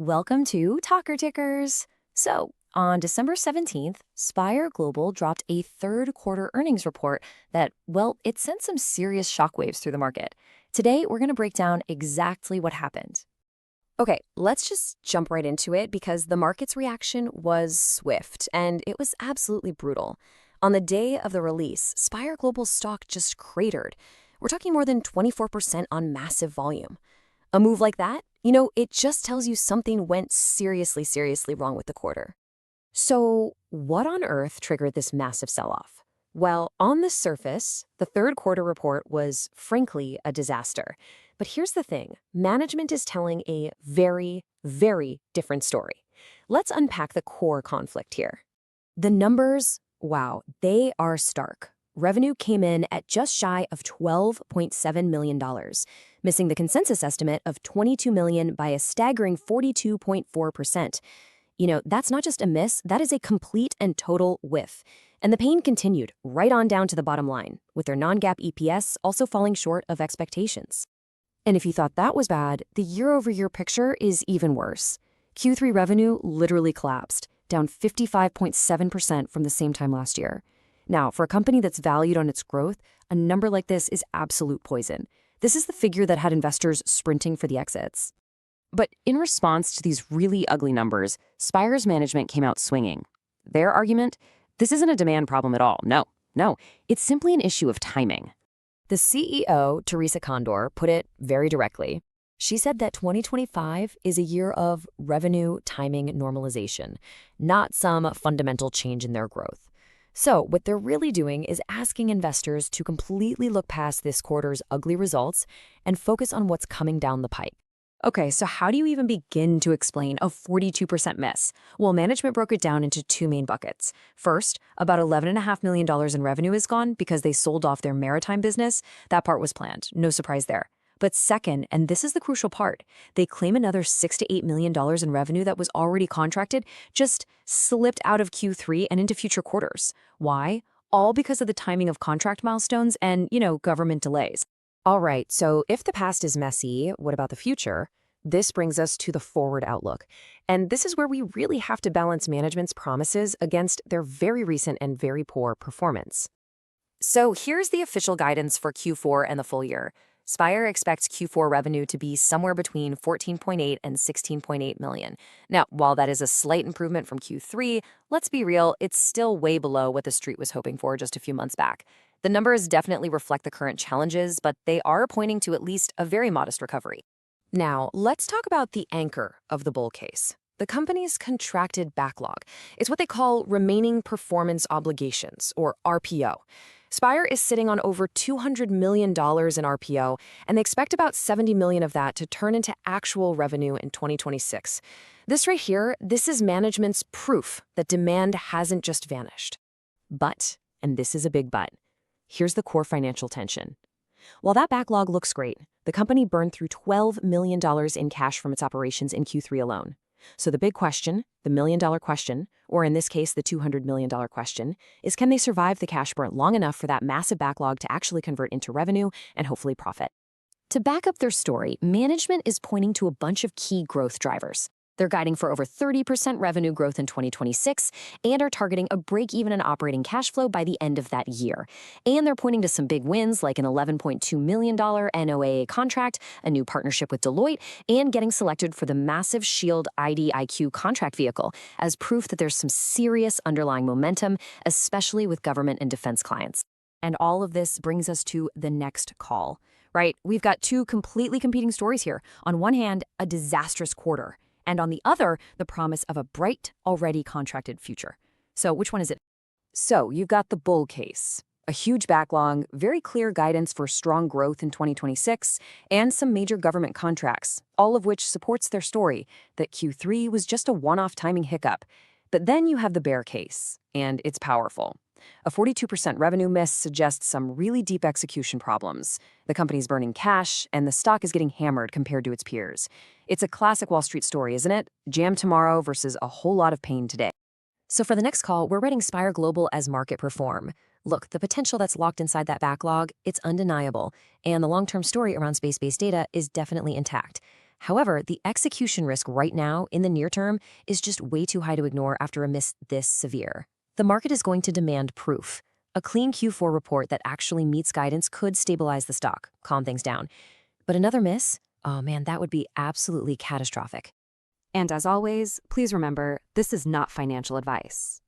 Welcome to Talker Tickers. So, on December 17th, Spire Global dropped a third quarter earnings report that, well, it sent some serious shockwaves through the market. Today, we're going to break down exactly what happened. Okay, let's just jump right into it because the market's reaction was swift and it was absolutely brutal. On the day of the release, Spire Global's stock just cratered. We're talking more than 24% on massive volume. A move like that, it just tells you something went seriously wrong with the quarter. So, what on earth triggered this massive sell-off? Well, on the surface, the third quarter report was frankly a disaster. But here's the thing, management is telling a very different story. Let's unpack the core conflict here. The numbers, wow, they are stark. Revenue came in at just shy of $12.7 million, missing the consensus estimate of $22 million by a staggering 42.4%. That's not just a miss, that is a complete and total whiff. And the pain continued right on down to the bottom line, with their non-GAAP EPS also falling short of expectations. And if you thought that was bad, the year-over-year picture is even worse. Q3 revenue literally collapsed, down 55.7% from the same time last year. Now, for a company that's valued on its growth, a number like this is absolute poison. This is the figure that had investors sprinting for the exits. But in response to these really ugly numbers, Spire's management came out swinging. Their argument? This isn't a demand problem at all. No, it's simply an issue of timing. The CEO, Teresa Condor, put it very directly. She said that 2025 is a year of revenue timing normalization, not some fundamental change in their growth. So what they're really doing is asking investors to completely look past this quarter's ugly results and focus on what's coming down the pike. Okay, so how do you even begin to explain a 42% miss? Well, management broke it down into two main buckets. First, about $11.5 million in revenue is gone because they sold off their Maritime business. That part was planned, no surprise there. But second, and this is the crucial part, they claim another $6 to $8 million in revenue that was already contracted just slipped out of Q3 and into future quarters. Why? All because of the timing of contract milestones and, government delays. All right, so if the past is messy, what about the future? This brings us to the forward outlook. And this is where we really have to balance management's promises against their very recent and very poor performance. So here's the official guidance for Q4 and the full year. Spire expects Q4 revenue to be somewhere between 14.8 and 16.8 million. Now, while that is a slight improvement from Q3, let's be real, it's still way below what the street was hoping for just a few months back. The numbers definitely reflect the current challenges, but they are pointing to at least a very modest recovery. Now, let's talk about the anchor of the bull case, the company's contracted backlog. It's what they call remaining performance obligations, or RPO. Spire is sitting on over $200 million in RPO, and they expect about $70 million of that to turn into actual revenue in 2026. This right here, this is management's proof that demand hasn't just vanished. But, and this is a big but, here's the core financial tension. While that backlog looks great, the company burned through $12 million in cash from its operations in Q3 alone. So the big question, the million-dollar question, or in this case, the $200 million question, is can they survive the cash burn long enough for that massive backlog to actually convert into revenue and hopefully profit? To back up their story, management is pointing to a bunch of key growth drivers. They're guiding for over 30% revenue growth in 2026 and are targeting a break-even in operating cash flow by the end of that year. And they're pointing to some big wins like an $11.2 million NOAA contract, a new partnership with Deloitte, and getting selected for the massive SHIELD IDIQ contract vehicle as proof that there's some serious underlying momentum, especially with government and defense clients. And all of this brings us to the next call, right? We've got two completely competing stories here. On one hand, a disastrous quarter. And on the other, the promise of a bright, already contracted future. So which one is it? So you've got the bull case, a huge backlog, very clear guidance for strong growth in 2026, and some major government contracts, all of which supports their story that Q3 was just a one-off timing hiccup. But then you have the bear case, and it's powerful. A 42% revenue miss suggests some really deep execution problems. The company's burning cash, and the stock is getting hammered compared to its peers. It's a classic Wall Street story, isn't it? Jam tomorrow versus a whole lot of pain today. So for the next call, we're rating Spire Global as market perform. Look, the potential that's locked inside that backlog, it's undeniable, and the long-term story around space-based data is definitely intact. However, the execution risk right now, in the near term, is just way too high to ignore after a miss this severe. The market is going to demand proof. A clean Q4 report that actually meets guidance could stabilize the stock, calm things down. But another miss? Oh man, that would be absolutely catastrophic. And as always, please remember, this is not financial advice.